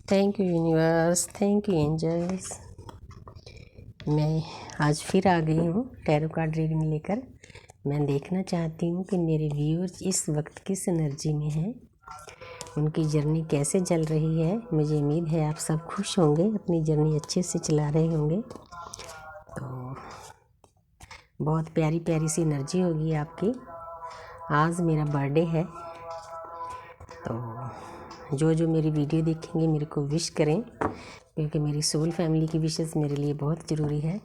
Thank you universe, thank you angels. मैं आज फिर आ गई हूँ टैरो कार्ड रीडिंग लेकर। मैं देखना चाहती हूँ कि मेरे व्यूअर्स इस वक्त किस एनर्जी में हैं, उनकी जर्नी कैसे चल रही है। मुझे उम्मीद है आप सब खुश होंगे, अपनी जर्नी अच्छे से चला रहे होंगे। तो बहुत प्यारी प्यारी सी एनर्जी होगी आपकी। आज मेरा बर्थडे है, तो जो मेरी वीडियो देखेंगे मेरे को विश करें, क्योंकि मेरी सोल फैमिली की विशेस मेरे लिए बहुत ज़रूरी है।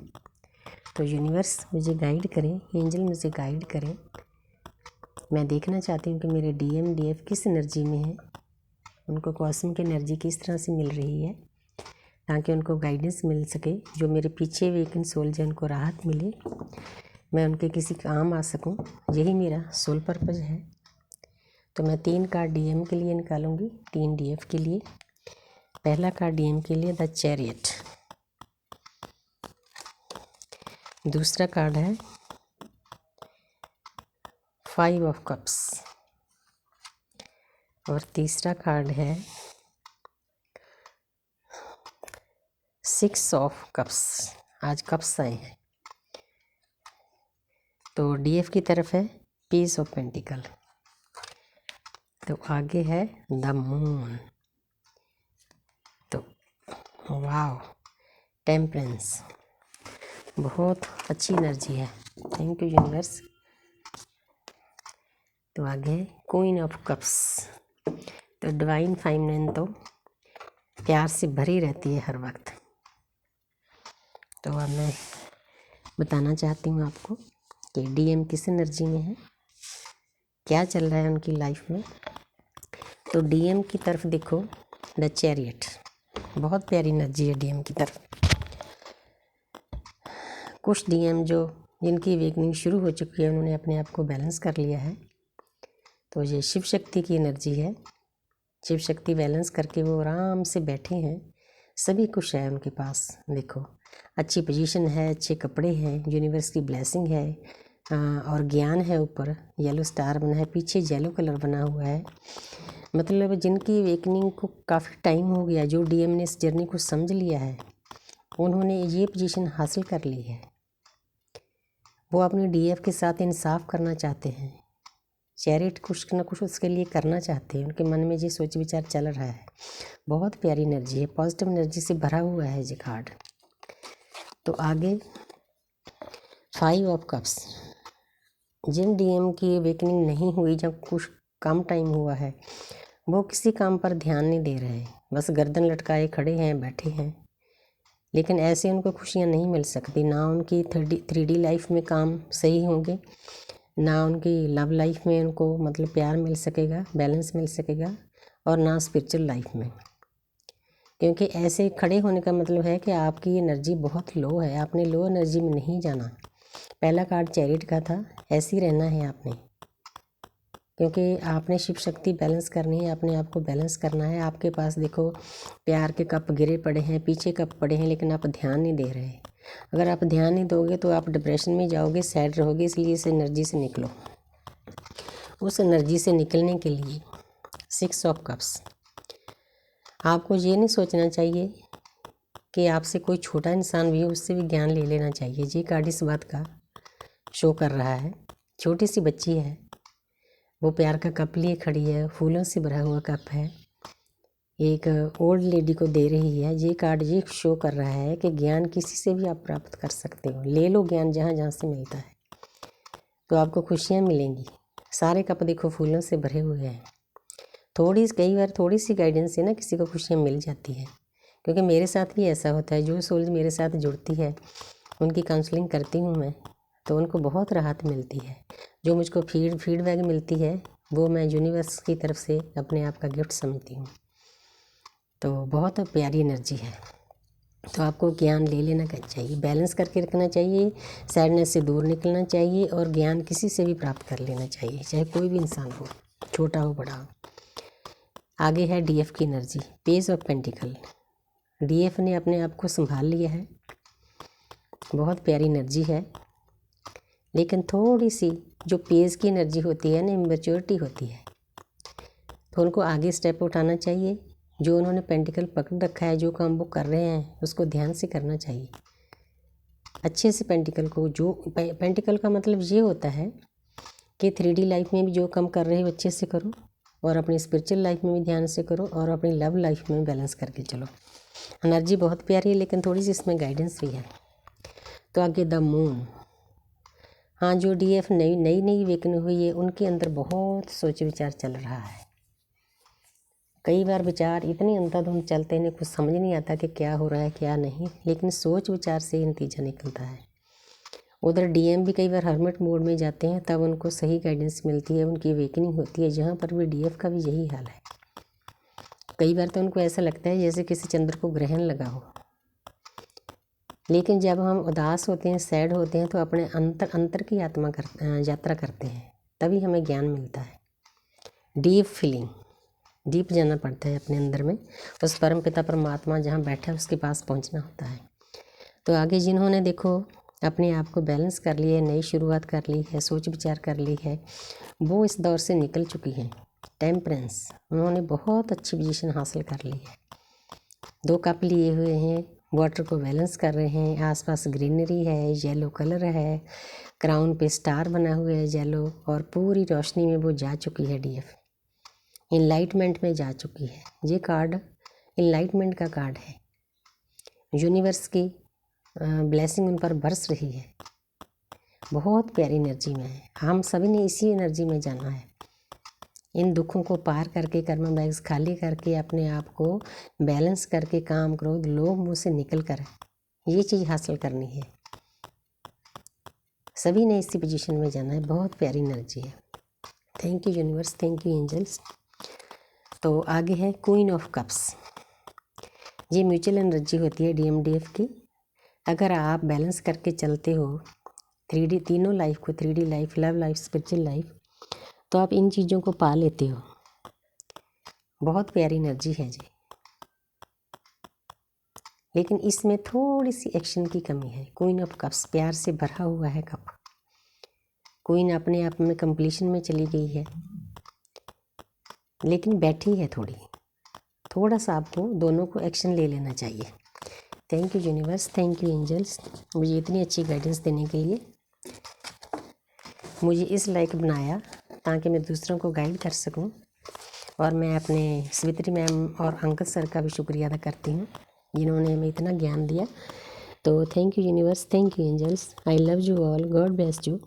तो यूनिवर्स मुझे गाइड करें, एंजल मुझे गाइड करें। मैं देखना चाहती हूँ कि मेरे डीएम डीएफ किस एनर्जी में है, उनको कॉस्मिक की एनर्जी किस तरह से मिल रही है, ताकि उनको गाइडेंस मिल सके। जो मेरे पीछे वेकन सोल है उनको राहत मिले, मैं उनके किसी काम आ सकूँ, यही मेरा सोल पर्पज़ है। तो मैं 3 कार्ड डीएम के लिए निकालूंगी, 3 डीएफ के लिए। पहला कार्ड डीएम के लिए द चैरियट, दूसरा कार्ड है 5 ऑफ कप्स और तीसरा कार्ड है 6 ऑफ कप्स। आज कप्स आए हैं। तो डीएफ की तरफ है पीस ऑफ पेंटिकल, तो आगे है द मून। तो वाव, टेम्परेंस, बहुत अच्छी एनर्जी है। Thank you universe. तो आगे क्वीन ऑफ कप्स। तो डिवाइन फेमिनिन तो प्यार से भरी रहती है हर वक्त। तो अब मैं बताना चाहती हूँ आपको कि डीएम किस एनर्जी में है, क्या चल रहा है उनकी लाइफ में। तो डीएम की तरफ देखो द चैरियट, बहुत प्यारी एनर्जी है डीएम की तरफ। कुछ डीएम जिनकी अवेकनिंग शुरू हो चुकी है, उन्होंने अपने आप को बैलेंस कर लिया है। तो ये शिव शक्ति की एनर्जी है। शिव शक्ति बैलेंस करके वो आराम से बैठे हैं, सभी कुछ है उनके पास। देखो अच्छी पोजीशन है, अच्छे कपड़े हैं, यूनिवर्स की ब्लेसिंग है, और ज्ञान है। ऊपर येलो स्टार बना है, पीछे येलो कलर बना हुआ है। मतलब जिनकी अवेकनिंग को काफ़ी टाइम हो गया, जो डीएम ने इस जर्नी को समझ लिया है, उन्होंने ये पोजीशन हासिल कर ली है। वो अपने डीएफ के साथ इंसाफ करना चाहते हैं। चैरिट कुछ ना कुछ उसके लिए करना चाहते हैं, उनके मन में ये सोच विचार चल रहा है। बहुत प्यारी एनर्जी है, पॉजिटिव एनर्जी से भरा हुआ है ये कार्ड। तो आगे 5 ऑफ कप्स। जिन डीएम की अवेकनिंग नहीं हुई, जब कुछ कम टाइम हुआ है, वो किसी काम पर ध्यान नहीं दे रहे, बस गर्दन लटकाए खड़े हैं, बैठे हैं। लेकिन ऐसे उनको खुशियाँ नहीं मिल सकती। ना उनकी 3D लाइफ में काम सही होंगे, ना उनकी लव लाइफ में उनको मतलब प्यार मिल सकेगा, बैलेंस मिल सकेगा, और ना स्पिरिचुअल लाइफ में। क्योंकि ऐसे खड़े होने का मतलब है कि आपकी एनर्जी बहुत लो है, आपने लो एनर्जी में नहीं जाना। पहला कार्ड चैरिट का था, ऐसे ही रहना है आपने, क्योंकि आपने शिव शक्ति बैलेंस करनी है, अपने आप को बैलेंस करना है। आपके पास देखो प्यार के कप गिरे पड़े हैं, पीछे कप पड़े हैं, लेकिन आप ध्यान नहीं दे रहे। अगर आप ध्यान नहीं दोगे तो आप डिप्रेशन में जाओगे, सैड रहोगे। इसलिए इस एनर्जी से निकलो। उस एनर्जी से निकलने के लिए 6 ऑफ कप्स। आपको ये नहीं सोचना चाहिए कि आपसे कोई छोटा इंसान भी हो, उससे भी ज्ञान ले लेना चाहिए। ये कार्ड इस बात का शो कर रहा है। छोटी सी बच्ची है, वो प्यार का कप लिए खड़ी है, फूलों से भरा हुआ कप है, एक ओल्ड लेडी को दे रही है। ये कार्ड ये शो कर रहा है कि ज्ञान किसी से भी आप प्राप्त कर सकते हो। ले लो ज्ञान जहाँ जहाँ से मिलता है, तो आपको खुशियाँ मिलेंगी। सारे कप देखो फूलों से भरे हुए हैं। कई बार थोड़ी सी गाइडेंस से ना किसी को खुशियाँ मिल जाती है, क्योंकि मेरे साथ भी ऐसा होता है। जो सोल मेरे साथ जुड़ती है, उनकी काउंसलिंग करती हूँ मैं, तो उनको बहुत राहत मिलती है। जो मुझको फीडबैक मिलती है, वो मैं यूनिवर्स की तरफ से अपने आप का गिफ्ट समझती हूँ। तो बहुत प्यारी एनर्जी है। तो आपको ज्ञान ले लेना चाहिए, बैलेंस करके रखना चाहिए, सैडनेस से दूर निकलना चाहिए, और ज्ञान किसी से भी प्राप्त कर लेना चाहिए, चाहे कोई भी इंसान हो, छोटा हो बड़ा हो। आगे है डीएफ की energy, page of pentacle. DF ने अपने आप को संभाल लिया है, बहुत प्यारी एनर्जी है। लेकिन थोड़ी सी जो पेज की एनर्जी होती है ना, इमेच्योरिटी होती है, तो उनको आगे स्टेप उठाना चाहिए। जो उन्होंने पेंटिकल पकड़ रखा है, जो काम वो कर रहे हैं उसको ध्यान से करना चाहिए, अच्छे से पेंटिकल को। जो पेंटिकल का मतलब ये होता है कि 3D लाइफ में भी जो काम कर रहे हो अच्छे से करो, और अपनी स्पिरिचुअल लाइफ में भी ध्यान से करो, और अपनी लव लाइफ में बैलेंस करके चलो। एनर्जी बहुत प्यारी है, लेकिन थोड़ी सी इसमें गाइडेंस भी है। तो आगे द मून। हाँ, जो DF नई वेकन हुई है, उनके अंदर बहुत सोच विचार चल रहा है। कई बार विचार इतनी अंधाधुंध चलते हैं, कुछ समझ नहीं आता कि क्या हो रहा है क्या नहीं, लेकिन सोच विचार से ही नतीजा निकलता है। उधर DM भी कई बार हर्मिट मोड में जाते हैं, तब उनको सही गाइडेंस मिलती है, उनकी अवेकनिंग होती है। जहाँ पर भी DF का भी यही हाल है। कई बार तो उनको ऐसा लगता है जैसे किसी चंद्र को ग्रहण लगा हो, लेकिन जब हम उदास होते हैं, सैड होते हैं, तो अपने अंतर की यात्रा करते हैं, तभी हमें ज्ञान मिलता है। डीप फीलिंग, डीप जाना पड़ता है अपने अंदर में, उस परम पिता परमात्मा जहाँ बैठा है उसके पास पहुँचना होता है। तो आगे जिन्होंने देखो अपने आप को बैलेंस कर लिया है, नई शुरुआत कर ली है, सोच विचार कर ली है, वो इस दौर से निकल चुकी हैं। टेम्परेंस, उन्होंने बहुत अच्छी पोजीशन हासिल कर ली है। 2 कप लिए हुए हैं, वाटर को बैलेंस कर रहे हैं, आसपास ग्रीनरी है, येलो कलर है, क्राउन पे स्टार बना हुआ है येलो, और पूरी रोशनी में वो जा चुकी है DF, इनलाइटमेंट में जा चुकी है। ये कार्ड इनलाइटमेंट का कार्ड है। यूनिवर्स की ब्लेसिंग उन पर बरस रही है, बहुत प्यारी एनर्जी में है। हम सभी ने इसी एनर्जी में जाना है, इन दुखों को पार करके, कर्म बैग्स खाली करके, अपने आप को बैलेंस करके, काम क्रोध लोभ मोह से निकल कर ये चीज़ हासिल करनी है। सभी ने इसी पोजीशन में जाना है, बहुत प्यारी एनर्जी है। Thank you universe, thank you angels. तो आगे है क्वीन ऑफ कप्स। ये म्यूचुअल एनर्जी होती है DMDF की। अगर आप बैलेंस करके चलते हो 3D तीनों लाइफ को, 3D life, love life, spiritual life, तो आप इन चीज़ों को पा लेते हो। बहुत प्यारी एनर्जी है जी, लेकिन इसमें थोड़ी सी एक्शन की कमी है। क्वीन ऑफ कप्स, प्यार से भरा हुआ है कप। क्वीन अपने आप में कंप्लीशन में चली गई है, लेकिन बैठी है थोड़ा सा आपको दोनों को एक्शन ले लेना चाहिए। Thank you universe, thank you angels, मुझे इतनी अच्छी गाइडेंस देने के लिए। मुझे इस लायक बनाया ताकि मैं दूसरों को गाइड कर सकूं, और मैं अपने सवित्री मैम और अंकल सर का भी शुक्रिया अदा करती हूँ जिन्होंने हमें इतना ज्ञान दिया। तो thank you universe, thank you angels, I love you all, God bless you.